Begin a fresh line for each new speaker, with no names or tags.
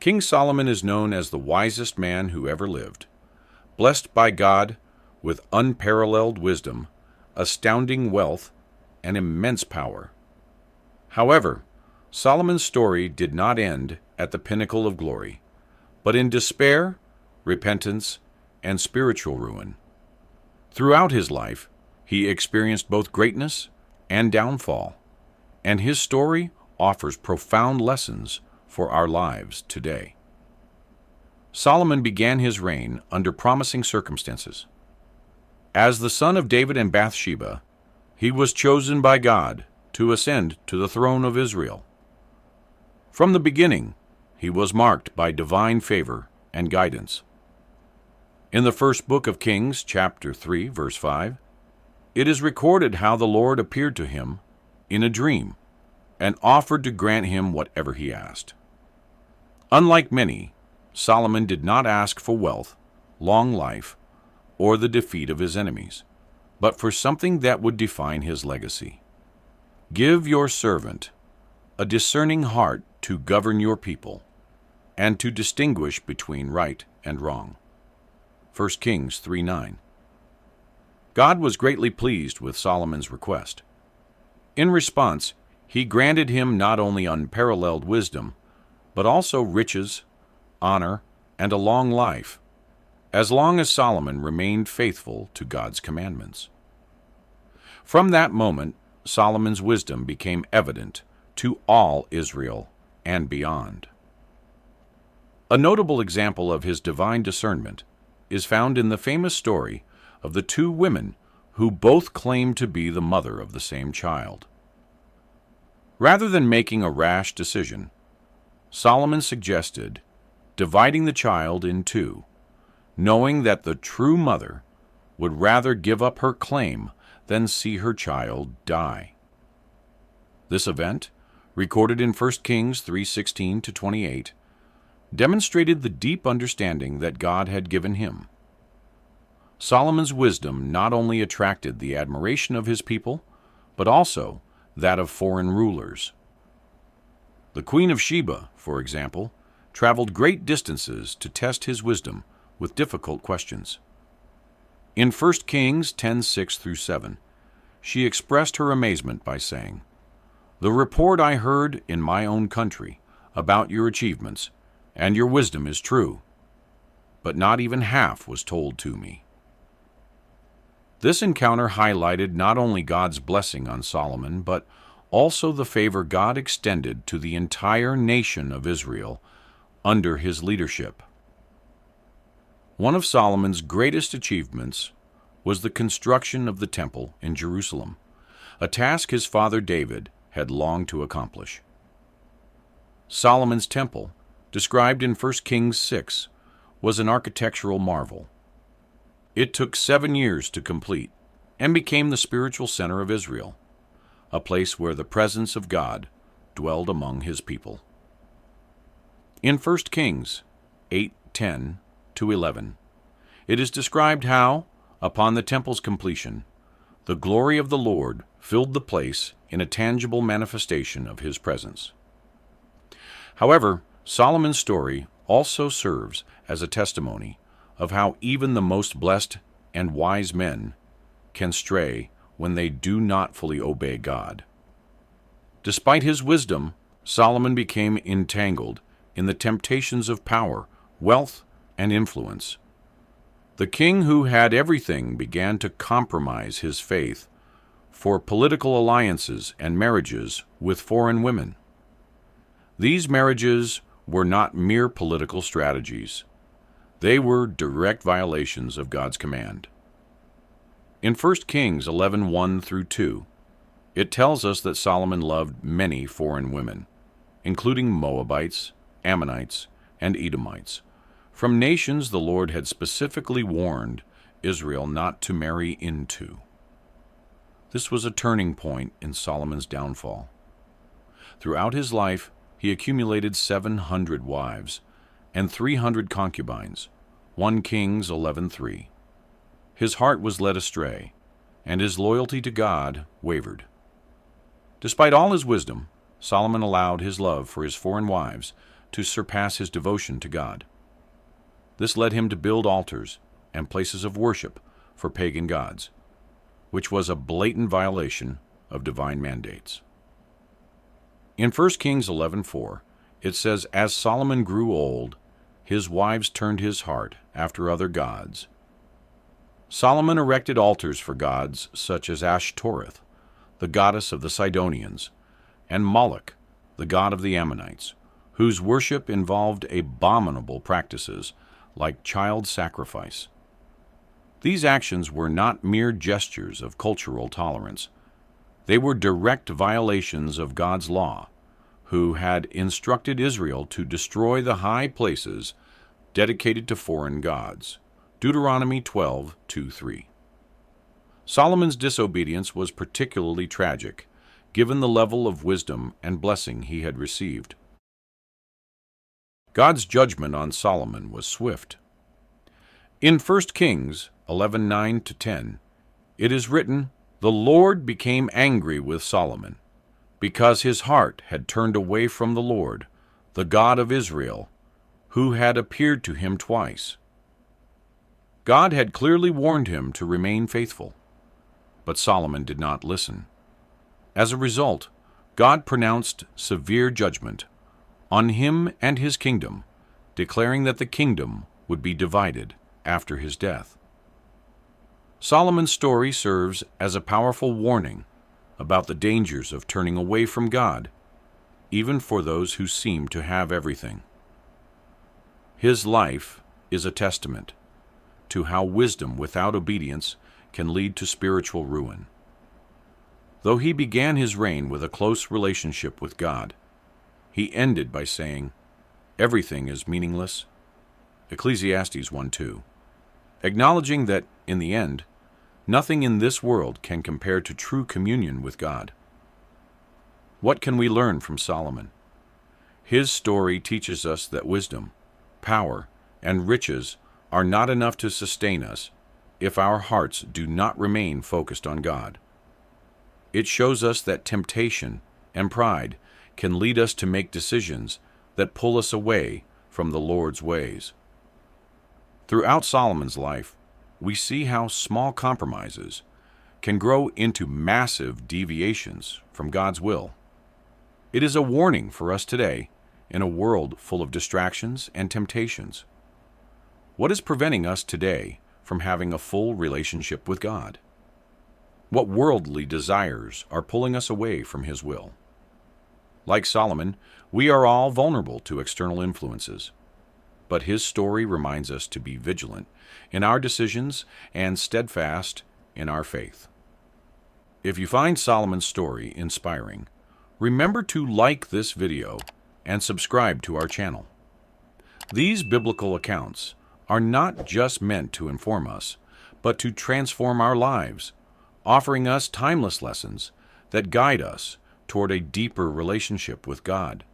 King Solomon is known as the wisest man who ever lived, blessed by God with unparalleled wisdom, astounding wealth, and immense power. However, Solomon's story did not end at the pinnacle of glory, but in despair, repentance, and spiritual ruin. Throughout his life, he experienced both greatness and downfall, and his story offers profound lessons for our lives today. Solomon began his reign under promising circumstances. As the son of David and Bathsheba, he was chosen by God to ascend to the throne of Israel. From the beginning, he was marked by divine favor and guidance. In the first book of Kings, chapter 3, verse 5, it is recorded how the Lord appeared to him in a dream and offered to grant him whatever he asked. Unlike many, Solomon did not ask for wealth, long life, or the defeat of his enemies, but for something that would define his legacy. Give your servant a discerning heart to govern your people and to distinguish between right and wrong. 1 Kings 3:9. God was greatly pleased with Solomon's request. In response, he granted him not only unparalleled wisdom, but also riches, honor, and a long life, as long as Solomon remained faithful to God's commandments. From that moment, Solomon's wisdom became evident to all Israel and beyond. A notable example of his divine discernment is found in the famous story of the two women who both claimed to be the mother of the same child. Rather than making a rash decision, Solomon suggested dividing the child in two, knowing that the true mother would rather give up her claim than see her child die. This event, recorded in 1 Kings 3:16-28, demonstrated the deep understanding that God had given him. Solomon's wisdom not only attracted the admiration of his people, but also that of foreign rulers. The Queen of Sheba, for example, traveled great distances to test his wisdom with difficult questions. In 1 Kings 10:6-7, she expressed her amazement by saying, "The report I heard in my own country about your achievements and your wisdom is true, but not even half was told to me." This encounter highlighted not only God's blessing on Solomon, but also the favor God extended to the entire nation of Israel under his leadership. One of Solomon's greatest achievements was the construction of the temple in Jerusalem, a task his father David had longed to accomplish. Solomon's temple, described in 1 Kings 6, was an architectural marvel. It took 7 years to complete and became the spiritual center of Israel, a place where the presence of God dwelled among his people. In 1 Kings 8:10-11, it is described how, upon the temple's completion, the glory of the Lord filled the place in a tangible manifestation of his presence. However, Solomon's story also serves as a testimony of how even the most blessed and wise men can stray when they do not fully obey God. Despite his wisdom, Solomon became entangled in the temptations of power, wealth, and influence. The king who had everything began to compromise his faith for political alliances and marriages with foreign women. These marriages were not mere political strategies. They were direct violations of God's command. In 1 Kings 11:1-2, it tells us that Solomon loved many foreign women, including Moabites, Ammonites, and Edomites, from nations the Lord had specifically warned Israel not to marry into. This was a turning point in Solomon's downfall. Throughout his life, he accumulated 700 wives and 300 concubines, 1 Kings 11:3. His heart was led astray, and his loyalty to God wavered. Despite all his wisdom, Solomon allowed his love for his foreign wives to surpass his devotion to God. This led him to build altars and places of worship for pagan gods, which was a blatant violation of divine mandates. In 1 Kings 11:4, it says, "As Solomon grew old, his wives turned his heart after other gods." Solomon erected altars for gods such as Ashtoreth, the goddess of the Sidonians, and Moloch, the god of the Ammonites, whose worship involved abominable practices like child sacrifice. These actions were not mere gestures of cultural tolerance. They were direct violations of God's law, who had instructed Israel to destroy the high places dedicated to foreign gods. Deuteronomy 12:2-3. Solomon's disobedience was particularly tragic, given the level of wisdom and blessing he had received. God's judgment on Solomon was swift. In 1 Kings 11:9-10, it is written, "The Lord became angry with Solomon, because his heart had turned away from the Lord, the God of Israel, who had appeared to him twice." God had clearly warned him to remain faithful, but Solomon did not listen. As a result, God pronounced severe judgment on him and his kingdom, declaring that the kingdom would be divided after his death. Solomon's story serves as a powerful warning about the dangers of turning away from God, even for those who seem to have everything. His life is a testament to how wisdom without obedience can lead to spiritual ruin. Though he began his reign with a close relationship with God, he ended by saying, "Everything is meaningless." Ecclesiastes 1:2, acknowledging that, in the end, nothing in this world can compare to true communion with God. What can we learn from Solomon? His story teaches us that wisdom, power, and riches are not enough to sustain us if our hearts do not remain focused on God. It shows us that temptation and pride can lead us to make decisions that pull us away from the Lord's ways. Throughout Solomon's life, we see how small compromises can grow into massive deviations from God's will. It is a warning for us today in a world full of distractions and temptations. What is preventing us today from having a full relationship with God? What worldly desires are pulling us away from His will? Like Solomon, we are all vulnerable to external influences, but his story reminds us to be vigilant in our decisions and steadfast in our faith. If you find Solomon's story inspiring, remember to like this video and subscribe to our channel. These biblical accounts are not just meant to inform us, but to transform our lives, offering us timeless lessons that guide us toward a deeper relationship with God.